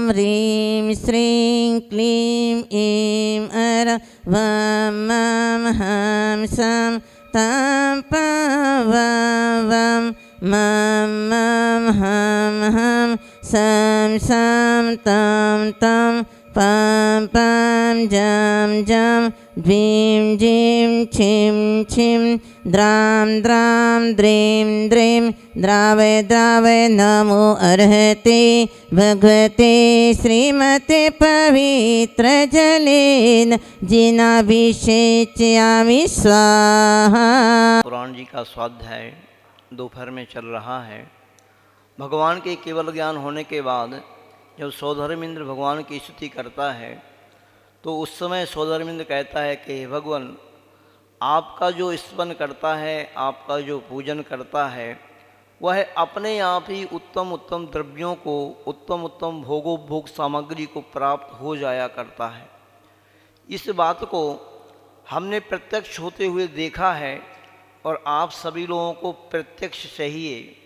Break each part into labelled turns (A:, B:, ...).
A: ह्रीं श्रीं क्लीं ऐं वं मं हं सं तं वं मं हं सं तं पं जं द्वीं जीं छिं द्रां द्रीं द्रावय नमो अर्हते भगवते श्रीमते पवित्र जलेन जिनाभिषेचयामि स्वाहा।
B: पुराण जी का स्वाध्याय दोपहर में चल रहा है। भगवान के केवल ज्ञान होने के बाद जब सौधर्मेंद्र भगवान की स्तुति करता है तो उस समय सौधर्मेंद्र कहता है कि भगवान, आपका जो स्तवन करता है, आपका जो पूजन करता है, वह अपने आप ही उत्तम उत्तम द्रव्यों को, उत्तम उत्तम भोगोपभोग सामग्री को प्राप्त हो जाया करता है। इस बात को हमने प्रत्यक्ष होते हुए देखा है और आप सभी लोगों को प्रत्यक्ष चाहिए।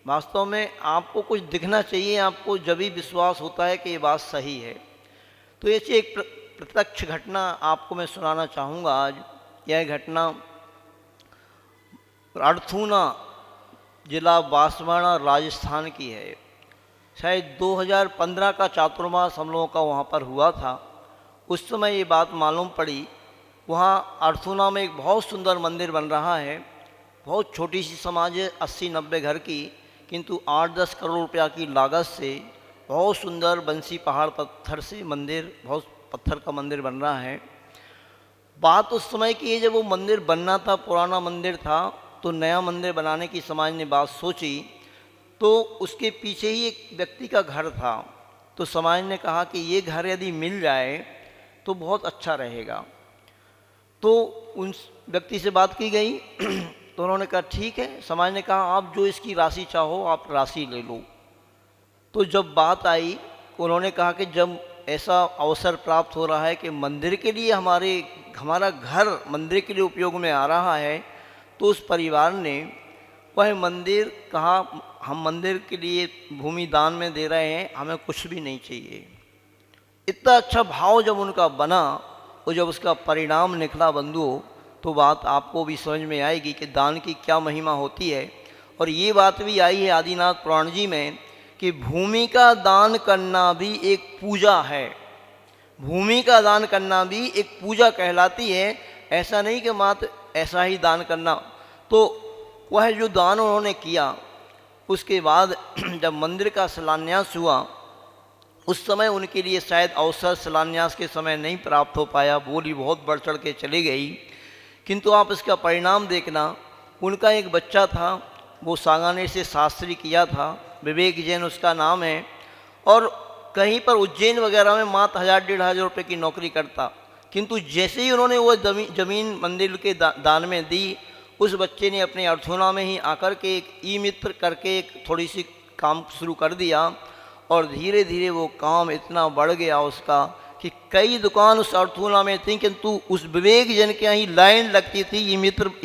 B: वास्तव में आपको कुछ दिखना चाहिए, आपको जब भी विश्वास होता है कि ये बात सही है। तो ऐसी एक प्रत्यक्ष घटना आपको मैं सुनाना चाहूँगा आज। यह घटना अर्थूना जिला बांसवाड़ा राजस्थान की है। शायद 2015 का चातुर्मास हम लोगों का वहाँ पर हुआ था। उस समय ये बात मालूम पड़ी। वहाँ अर्थूना में एक बहुत सुंदर मंदिर बन रहा है। बहुत छोटी सी समाज है, 80-90 घर की, किंतु 8-10 करोड़ रुपया की लागत से बहुत सुंदर बंसी पहाड़ पत्थर से मंदिर, बहुत पत्थर का मंदिर बन रहा है। बात उस समय की है जब वो मंदिर बनना था, पुराना मंदिर था, तो नया मंदिर बनाने की समाज ने बात सोची। तो उसके पीछे ही एक व्यक्ति का घर था। तो समाज ने कहा कि ये घर यदि मिल जाए तो बहुत अच्छा रहेगा। तो उन व्यक्ति से बात की गई तो उन्होंने कहा ठीक है। समाज ने कहा आप जो इसकी राशि चाहो आप राशि ले लो। तो जब बात आई, उन्होंने कहा कि जब ऐसा अवसर प्राप्त हो रहा है कि मंदिर के लिए हमारा घर मंदिर के लिए उपयोग में आ रहा है, तो उस परिवार ने वह मंदिर कहा हम मंदिर के लिए भूमि दान में दे रहे हैं, हमें कुछ भी नहीं चाहिए। इतना अच्छा भाव जब उनका बना और जब उसका परिणाम निकला बंधुओं, तो बात आपको भी समझ में आएगी कि दान की क्या महिमा होती है। और ये बात भी आई है आदिनाथ पुराण जी में कि भूमि का दान करना भी एक पूजा है। भूमि का दान करना भी एक पूजा कहलाती है। ऐसा नहीं कि मात्र ऐसा ही दान करना। तो वह जो दान उन्होंने किया, उसके बाद जब मंदिर का शिलान्यास हुआ, उस समय उनके लिए शायद अवसर शिलान्यास के समय नहीं प्राप्त हो पाया, बोली बहुत बढ़ चढ़ के चली गई। किंतु आप इसका परिणाम देखना, उनका एक बच्चा था, वो सांगानेर से शास्त्री किया था, विवेक जैन उसका नाम है, और कहीं पर उज्जैन वगैरह में मात्र 1000-1500 रुपये की नौकरी करता। किंतु जैसे ही उन्होंने वो जमीन मंदिर के दान में दी, उस बच्चे ने अपने अर्थूना में ही आकर के एक ई मित्र करके एक थोड़ी सी काम शुरू कर दिया। और धीरे धीरे वो काम इतना बढ़ गया उसका कि कई दुकान उस अर्थूना में थी, किंतु उस विवेक जन के यहाँ लाइन लगती थी। ई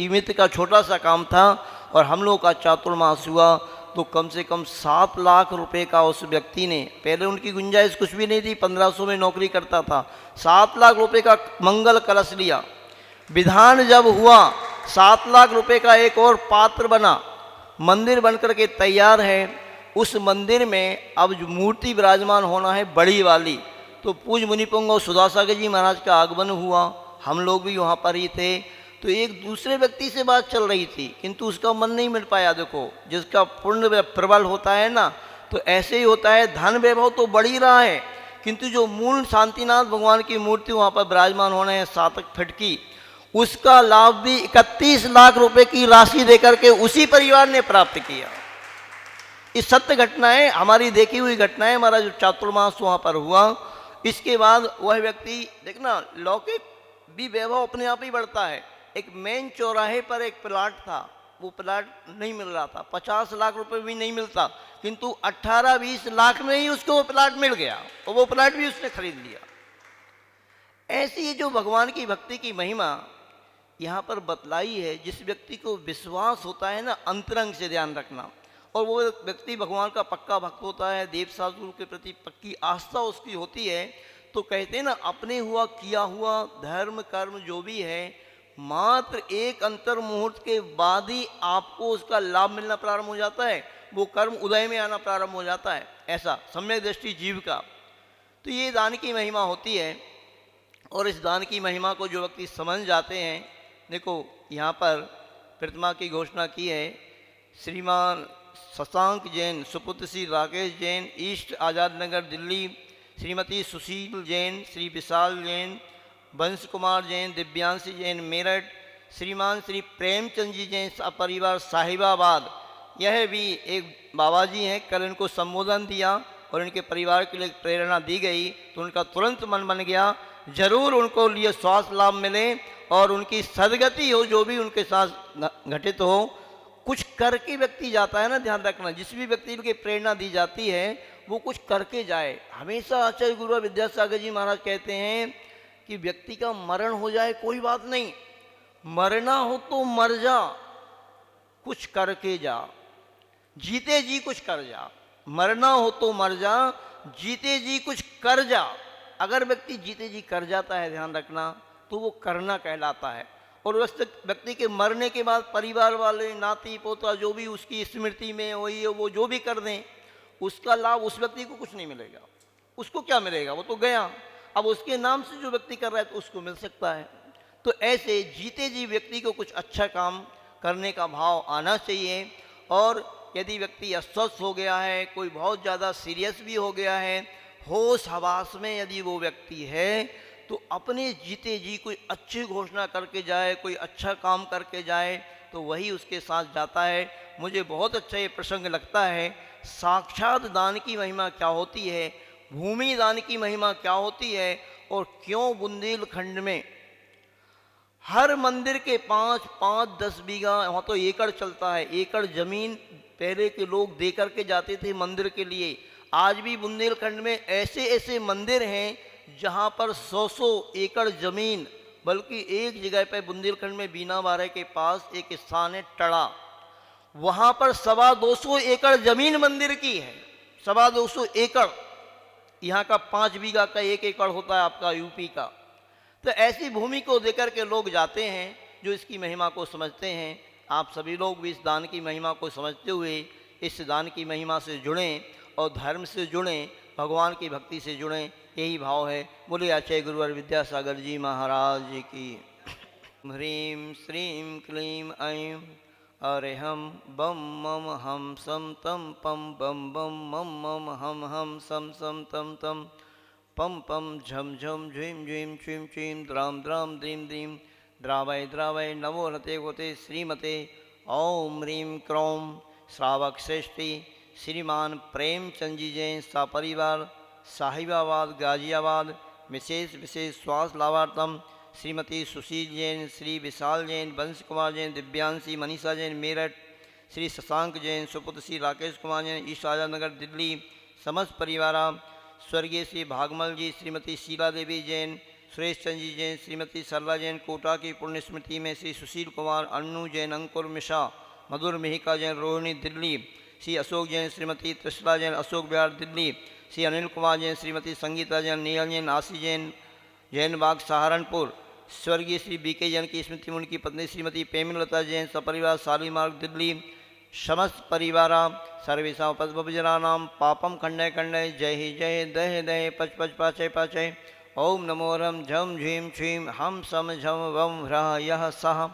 B: मित्र का छोटा सा काम था और हम लोग का चातुर्मास हुआ तो कम से कम 7 लाख रुपए का उस व्यक्ति ने, पहले उनकी गुंजाइश कुछ भी नहीं थी, 1500 में नौकरी करता था, 7 लाख रुपए का मंगल कलश लिया। विधान जब हुआ, 7 लाख रुपए का एक और पात्र बना, मंदिर बनकर के तैयार है। उस मंदिर में अब जो मूर्ति विराजमान होना है बड़ी वाली, तो पूज्य मुनिपुंग और सुधासागर जी महाराज का आगमन हुआ। हम लोग भी वहाँ पर ही थे। तो एक दूसरे व्यक्ति से बात चल रही थी, किंतु उसका मन नहीं मिल पाया। देखो, जिसका पुण्य प्रबल होता है ना, तो ऐसे ही होता है। धन वैभव तो बढ़ ही रहा है, किंतु जो मूल शांतिनाथ भगवान की मूर्ति वहाँ पर विराजमान होने है 7 फीट की, उसका लाभ भी 31 लाख रुपए की राशि देकर के उसी परिवार ने प्राप्त किया। इस सत्य घटनाएं हमारी देखी हुई घटनाएं, हमारा जो चातुर्मास वहाँ पर हुआ, इसके बाद वह व्यक्ति देखना, लौकिक भी वैभव अपने आप ही बढ़ता है। एक मेन चौराहे पर एक प्लाट था, वो प्लाट नहीं मिल रहा था, 50 लाख रुपए भी नहीं मिलता, किंतु 18-20 लाख में ही उसको वो प्लाट मिल गया और वो प्लाट भी उसने खरीद लिया। ऐसी जो भगवान की भक्ति की महिमा यहाँ पर बतलाई है। जिस व्यक्ति को विश्वास होता है ना, अंतरंग से ध्यान रखना, और वो व्यक्ति भगवान का पक्का भक्त होता है, देव साधुओं के प्रति पक्की आस्था उसकी होती है, तो कहते हैं ना, अपने हुआ किया हुआ धर्म कर्म जो भी है, मात्र एक अंतर मुहूर्त के बाद ही आपको उसका लाभ मिलना प्रारंभ हो जाता है, वो कर्म उदय में आना प्रारंभ हो जाता है। ऐसा सम्यक दृष्टि जीव का। तो ये दान की महिमा होती है। और इस दान की महिमा को जो व्यक्ति समझ जाते हैं, देखो यहाँ पर प्रतिमा की घोषणा की है, श्रीमान शशांक जैन, सुपुत्र श्री राकेश जैन, ईस्ट आज़ाद नगर दिल्ली, श्रीमती सुशील जैन, श्री विशाल जैन, वंश कुमार जैन, दिव्यांशी जैन मेरठ, श्रीमान श्री प्रेमचंद जी जैन परिवार साहिबाबाद। यह भी एक बाबा जी हैं, कल इनको संबोधन दिया और इनके परिवार के लिए प्रेरणा दी गई, तो उनका तुरंत मन बन गया, जरूर उनको लिए स्वास्थ्य लाभ मिले और उनकी सदगति हो, जो भी उनके साथ घटित हो। कुछ करके व्यक्ति जाता है ना, ध्यान रखना, जिस भी व्यक्ति की प्रेरणा दी जाती है वो कुछ करके जाए। हमेशा आचार्य गुरु विद्यासागर जी महाराज कहते हैं कि व्यक्ति का मरण हो जाए कोई बात नहीं, मरना हो तो मर जा, कुछ करके जा, जीते जी कुछ कर जा। मरना हो तो मर जा, जीते जी कुछ कर जा। अगर व्यक्ति जीते जी कर जाता है, ध्यान रखना, तो वो करना कहलाता है। और व्यक्ति के मरने के बाद परिवार वाले, नाती पोता जो भी उसकी स्मृति में वही है, वो जो भी कर दें, उसका लाभ उस व्यक्ति को कुछ नहीं मिलेगा। उसको क्या मिलेगा, वो तो गया। अब उसके नाम से जो व्यक्ति कर रहा है तो उसको मिल सकता है। तो ऐसे जीते जी व्यक्ति को कुछ अच्छा काम करने का भाव आना चाहिए। और यदि व्यक्ति अस्वस्थ हो गया है, कोई बहुत ज़्यादा सीरियस भी हो गया है, होश हवास में यदि वो व्यक्ति है, तो अपने जीते जी कोई अच्छी घोषणा करके जाए, कोई अच्छा काम करके जाए, तो वही उसके साथ जाता है। मुझे बहुत अच्छा ये प्रसंग लगता है। साक्षात दान की महिमा क्या होती है, भूमि दान की महिमा क्या होती है, और क्यों बुंदेलखंड में हर मंदिर के 5-5, 10 बीघा, वहाँ तो एकड़ चलता है, एकड़ जमीन पहले के लोग दे करके जाते थे मंदिर के लिए। आज भी बुंदेलखंड में ऐसे ऐसे मंदिर हैं जहाँ पर 100-100 एकड़ जमीन, बल्कि एक जगह पर बुंदेलखंड में बीना बारे के पास एक स्थान है टड़ा, वहाँ पर 225 एकड़ जमीन मंदिर की है। 225 एकड़, यहाँ का 5 बीघा का 1 एकड़ होता है आपका यूपी का। तो ऐसी भूमि को देकर के लोग जाते हैं जो इसकी महिमा को समझते हैं। आप सभी लोग भी इस दान की महिमा को समझते हुए इस दान की महिमा से जुड़ें और धर्म से जुड़ें, भगवान की भक्ति से जुड़ें, यही भाव है। बोले आचार्य गुरुवर विद्यासागर जी महाराज की। ह्रीं श्रीं क्लीं ऐं अरेहम बम मम हम सम तम पम बम बम मम मम हम सम सम तम तम पम पम झम झम झीं झीं छीं छीं द्राम द्राम द्रीं द्रीं द्रावय द्रावय नमो रते गोते श्रीमते ओम ह्रीं क्रों श्रावक श्रेष्ठी श्रीमान प्रेमचंद जी जैन सपरिवार साहिबाबाद गाजियाबाद। विशेष विशेष स्वास्थ्य लाभार्थम श्रीमती सुशील जैन, श्री विशाल जैन, वंश कुमार जैन, दिव्यांशी मनीषा जैन मेरठ, श्री शशांक जैन, सुपुत्र श्री राकेश कुमार जैन, ईस्ट आज़ाद नगर दिल्ली। समस्त परिवार स्वर्गीय श्री भागमल जी, श्रीमती शीला देवी जैन, सुरेश चंद जी जैन, श्रीमती सरला जैन, कोटा की पुण्य स्मृति में श्री सुशील कुमार, अन्नू जैन, अंकुर मिश्रा, मधुर मिहिका जैन, रोहिणी दिल्ली, श्री अशोक जैन, श्रीमती त्रिशला जैन, अशोक विहार दिल्ली, श्री अनिल कुमार जैन, श्रीमती संगीता जैन, नील जैन, आशी जैन, जैन बाग सहारनपुर। स्वर्गीय श्री बीके जैन की स्मृति में उनकी पत्नी श्रीमती प्रेमलता जैन सपरिवार साली मार्ग दिल्ली। समस्त परिवार सर्वेशा पद्मजनानाम पापम खंडय खंडय जय ही जय दह दह पच पच पाचय पाचय। ओम नमो रम झम झीम छीम हम सम झम वम ह्रः यः सः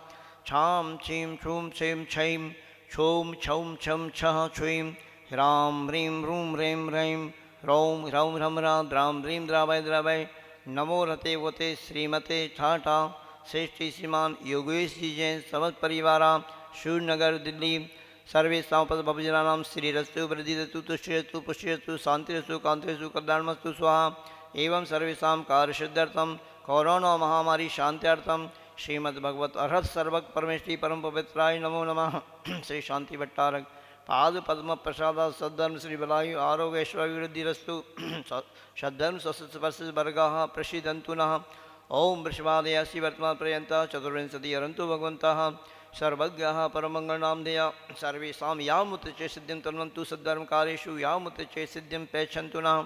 B: छाम छीम छूम छीम छईम छूम छौम छम छः छुईं ह्रां ह्रीं ह्रूं ह्रीं ह्रीं ह्रौं ह्रौं ह्रम ह्रां द्रां द्रीं द्रावय द्रावय। नमो रते वते श्रीमते ठाठा श्रेष्ठी श्रीमान योगेश जी जैन समस्त परिवार सूर्यनगर दिल्ली। सर्वेषां पदभजनानां श्रीरस्तु वृद्धिरस्तु तुष्टिरस्तु पुष्टिरस्तु शांतिरस्तु कांतिरस्तु कल्याणमस्तु स्वाहा। एवं सर्वेषां कार्यसिद्ध्यर्थं कोरोना महामारी शांत्यार्थं श्रीमद्भगवत अर्हत सर्वक परमेश्वरी परम पवित्राय नमो नमः। श्री शांति भट्टारक पाद पद्म प्रसाद सद्धर्म श्री बलायु आरोग्य ऐश्वर्यवृद्धिरस्तु सद्धर्म स्पर्श वर्गाः प्रसीदन्तु नः। ओम वृषभादयासी वर्तमान पर्यंत चतुर्विंशति अरंतु भगवन्तः सर्वज्ञः परमङ्गलनामधेयः सर्वेषां यामुच्यते सिद्धिं तन्वन्तु सद्धर्मकार्येषु यामुच्यते सिद्धिं प्रयच्छन्तु नः।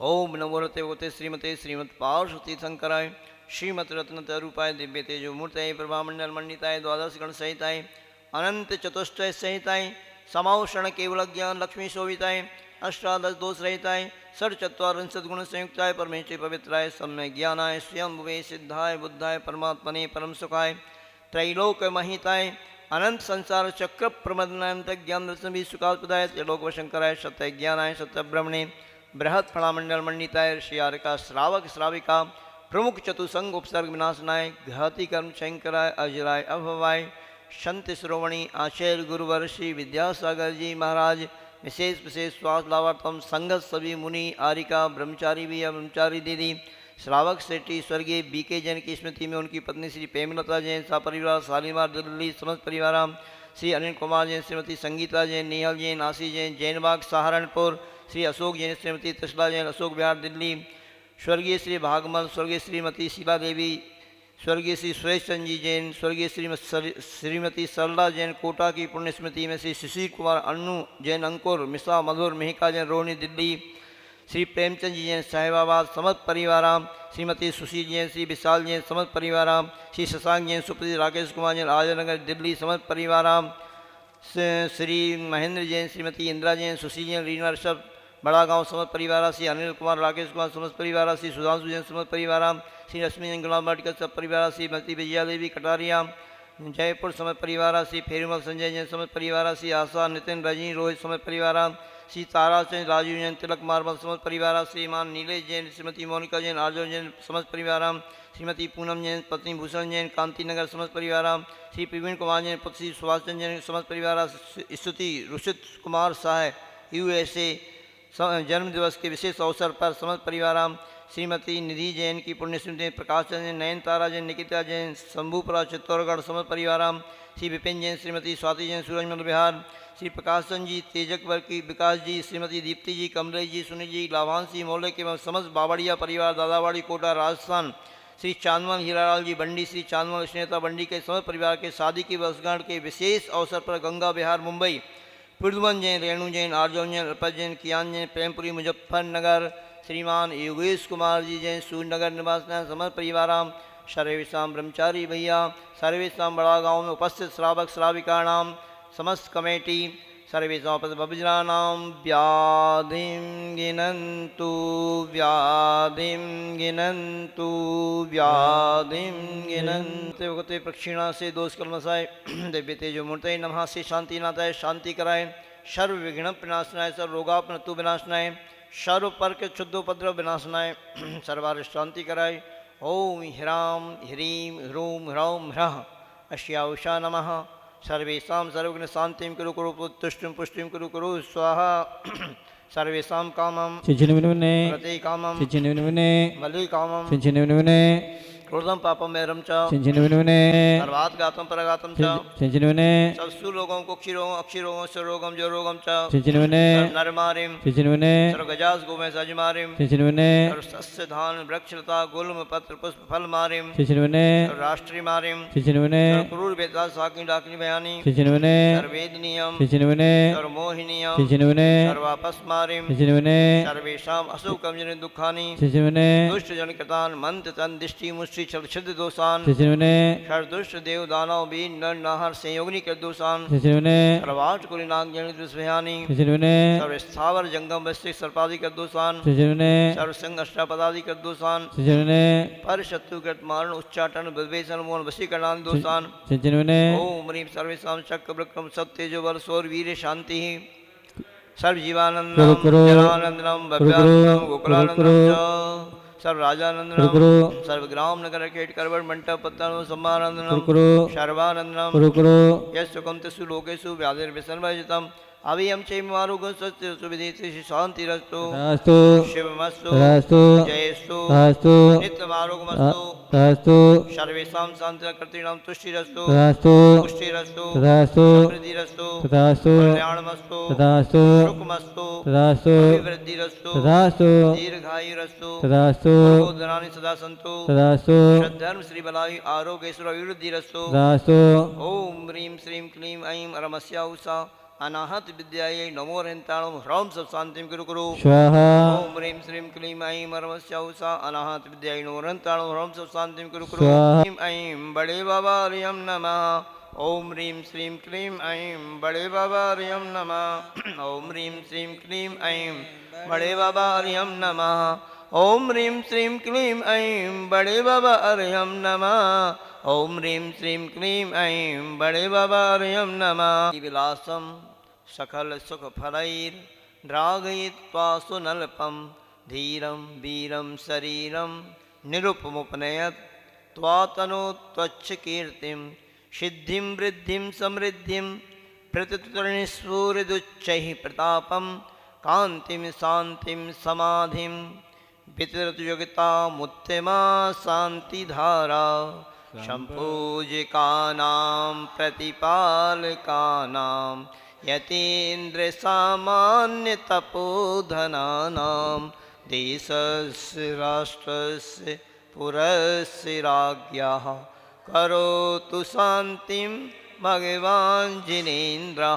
B: ओम नमो भगवते श्रीमते श्रीमत्पार्वती शंकराय श्रीमद्रत्नतरूपाय दिव्य तेजो मूर्तये प्रभामंडल मंडिताय द्वादश गण सहिताय अनंत चतुष्टय सहिताय समावषण केवल ज्ञान लक्ष्मी शोभिताय अष्टादश दोष रहिताय षट्चत्वारिंशत् गुण संयुक्ताय परमेश्वरी पवित्राय सम्य ज्ञानाय स्वयं भुवे सिद्धाय बुद्धाय परमात्मने परम सुखाय त्रैलोक महिताय अनंत संसार चक्र प्रमदनायंत ज्ञान दर्शन सुखास्पदाय त्रैलोक शंकराय सत्य ज्ञानाय सत्य ब्रह्मणे बृहत् फणामंडल मंडिताय श्रीयारिका श्रावक श्राविका प्रमुख चतुसंग उपसर्ग विनाशनाय घाति कर्म शंकराय अजराय अभवाय संत श्रोवणी आचार्य गुरुवर श्री विद्यासागर जी महाराज विशेष विशेष स्वास्थ्य लाभार्थम संगत सभी मुनि आरिका ब्रह्मचारी भी ब्रह्मचारी दीदी श्रावक सेठी स्वर्गीय बीके जैन की स्मृति में उनकी पत्नी श्री प्रेमलता जैन सपरिवार शालीमार दिल्ली समस्त परिवार श्री अनिल कुमार जैन श्रीमती संगीता जैन नेहल जैन आशी जैन जैनबाग सहारनपुर श्री अशोक जैन श्रीमती तसला जैन अशोक विहार दिल्ली स्वर्गीय श्री भागमल स्वर्गीय श्रीमती शिवा देवी स्वर्गीय श्री सुरेश चंद जी जैन स्वर्गीय श्रीमती सरला जैन कोटा की पुण्य स्मृति में श्री सुशील कुमार अन्नू जैन अंकुर मिश्रा मधुर मेहिका जैन रोहिणी दिल्ली श्री प्रेमचंद जी जैन साहिबाबाद समस्त परिवार श्रीमती सुशील जैन श्री विशाल जैन समस्त परिवार श्री शशांक जैन सुप्रति राकेश कुमार जैन आजनगर दिल्ली समस्त परिवार श्री महेंद्र जैन श्रीमती इंदिरा जैन सुशील जैन रीना ऋषभ बड़ा गांव समस्त परिवार श्री अनिल कुमार राकेश कुमार समस्त परिवार श्री सुधांशु जैन समस्त परिवार श्री रश्मि जैन गुलाम भाटकर सब परिवार श्रीमती विजया देवी कटारिया जयपुर समस्त परिवार श्री फेरुमल संजय जैन समस्त परिवार श्री आशा नितिन रजनी रोहित समस्त परिवार श्री ताराचंद राजीव जैन तिलक मार्बल समस्त परिवार श्रीमान नीलेश जैन श्रीमती मोनिका जैन आर्जन जैन समस्त परिवार श्रीमती पूनम जैन पत्नी भूषण जैन कांति नगर समस्त परिवार श्री प्रवीण कुमार जैन पति सुभाष चंद्र जैन समस्त परिवार स्तुति रुषित कुमार शाह USA जन्म दिवस के विशेष अवसर पर समस्त परिवार श्रीमती निधि जैन की पुण्य स्मृति प्रकाश चंद्र जैन नयन तारा जैन निकिता जैन शंभुपुरा चित्तौड़गढ़ समस्त परिवार श्री विपिन जैन श्रीमती स्वाति जैन सूरजमल बिहार श्री प्रकाश चंद जी तेजकवर की विकास जी श्रीमती दीप्ति जी कमलेश जी सुनील जी लाभांश जी मौले के समस्त बावड़िया परिवार दादावाड़ी कोटा राजस्थान श्री चांदमल हीरालाल जी बंडी श्री चांदमल स्नेता बंडी के समस्त परिवार के शादी की वर्षगांठ के विशेष अवसर पर गंगा बिहार मुंबई पृथ्वन जैन रेणु जैन आर्जन जैन अर्पत जैन कियान जैन प्रेमपुरी मुजफ्फरनगर श्रीमान योगेश कुमार जी जैन सूर्यनगर निवास समस्त परिवार सर्वेशा ब्रह्मचारी भैया सर्वेशा बड़ा गाँव में उपस्थित श्रावक श्राविकाणाम समस्त कमेटी सर्वेशा भजनानां व्याधिं गिनन्तु व्याधिं गिनन्तु व्याधिं गिनन्ते वक्ते प्रक्षिणा से दोष कलमसाय दिव्य तेजो मूर्तये नमः से शांतिनाथाय शांति कराय सर्व विघ्न विनाशनाय सर्व रोगापनतु विनाशनाय सर्व पर्क क्षुद्धोपद्रव विनाशनाय सर्वार शांति कराय ओम ह्रां ह्रीं ह्रूं ह्रौं ह्रः अश्याउषा नमः सर्वेशा सर्वज्ञ शांतिं कुरु कुरु तुष्टिं पुष्टिं कुरु कुरु स्वाहा सर्वेशा कामं प्रति कामं वली कामं क्रोधम पापम मेरम सर्वात गातम परगातम सबसु लोगों को अक्षिरोगों स्वरोगम जो रोगम नरमारिम सर्वगजास गोमे सजमारिम सस्य धान वृक्षलता गुल्म पत्र पुष्प फल मारिम राष्ट्रीय मारिम क्रूर बेता साकिन डाकिनी बयानी सर्वेदनीयम सर्वमोहिनीयम सर्वापस मारिम सर्वेषाम अशोकम जन दुखानी दुष्ट जन कृतान मंत्र तन दिष्टि मुष्टि छिद्र दोषान दुष्ट देव दानव बीन नर नाहर संयोगनी कर दोषान प्रवाट कुली नाग जन दुष्भयानी सर्व स्थावर जंगम वैश्विक सर्पादि कर दोषान सर्व संग अष्टापदादि कर दोषान पर शत्रुकृत मारण उच्चाटन विवेचन मोहन वशीकरणादि दोषान ओम ह्रीं सर्वेषां चक्र ब्रक्रम सत्तेजो बल सौर वीर शांति सर्व जीवानंदम जलानंदनम भव्यानंदम गोकुलानंदम सर्व राजानंदनम सर्व ग्राम नगर खेट करवट मंडप पत्तन सम्मानंदनम सर्वानंदनम यश सुकम तेसु लोकेषु व्याधिर्विसर्वजितम अभी हम चैमारुगुण सत्यस्तु विदिति शांतिरस्तु
C: तथास्तु
B: शिवमस्तु
C: तथास्तु
B: जयस्तु
C: तथास्तु
B: नित्यमारुगमस्तु
C: तथास्तु
B: सर्वेषां शान्तिकृतीनां तुष्टिरस्तु
C: तथास्तु
B: पुष्टिरस्तु
C: तथास्तु
B: समृद्धिरस्तु
C: तथास्तु
B: कल्याणमस्तु
C: तथास्तु
B: सुखमस्तु
C: तथास्तु
B: अभिवृद्धिरस्तु
C: तथास्तु
B: दीर्घायुरस्तु
C: तथास्तु
B: बोधनानि सदा सन्तु
C: तथास्तु
B: श्रद्धर्म श्रीबलायु आरोग्येश्वर अभिवृद्धिरस्तु
C: तथास्तु
B: ओम ह्रीं श्रीं क्लीं ऐं रमस्या उषा अनाहत विद्यायै नमो रहन्ताणं ह्रौं सब शान्तिं कुरु कुरु
C: स्वाहा
B: ओम ह्रीं श्रीं क्लीं ऐं रमस्या उषा अनाहत विद्यायै नमो रहन्ताणं ह्रौं सब शान्तिं कुरु कुरु
C: स्वाहा।
B: ह्रीं ऐं बड़े बाबा हरियं नमः ओम ह्रीं श्रीं क्लीं ऐं बड़े बाबा हरियं नमः ओम ह्रीं श्रीं क्लीं ऐं बड़े बाबा हरियं नमः ओम ह्रीं श्रीं क्लीं ऐं बड़े बाबा हरियं नमः ओम ह्रीं श्रीं क्लीं ऐं बड़े बाबा हरियं नमः विलासं सकल सुख फलैर्रागयित्वा सुनल्पं धीरं वीरं शरीरं निरुपमुपनयत् त्वातनो त्वच्छ कीर्तिं सिद्धिं वृद्धिं समृद्धिं प्रतिस्फुरिदुच्चैः प्रतापं कान्तिं शान्तिं समाधिं वितरतुयोगितामुत्तमा शान्तिधारा सम्पूजिकानां प्रतिपालकानां यतीन्द्रसामान्यतपोधनानां देशस्य राष्ट्रस्य पुरस्य राज्ञः करोतु शान्तिं भगवान् जिनेन्द्रः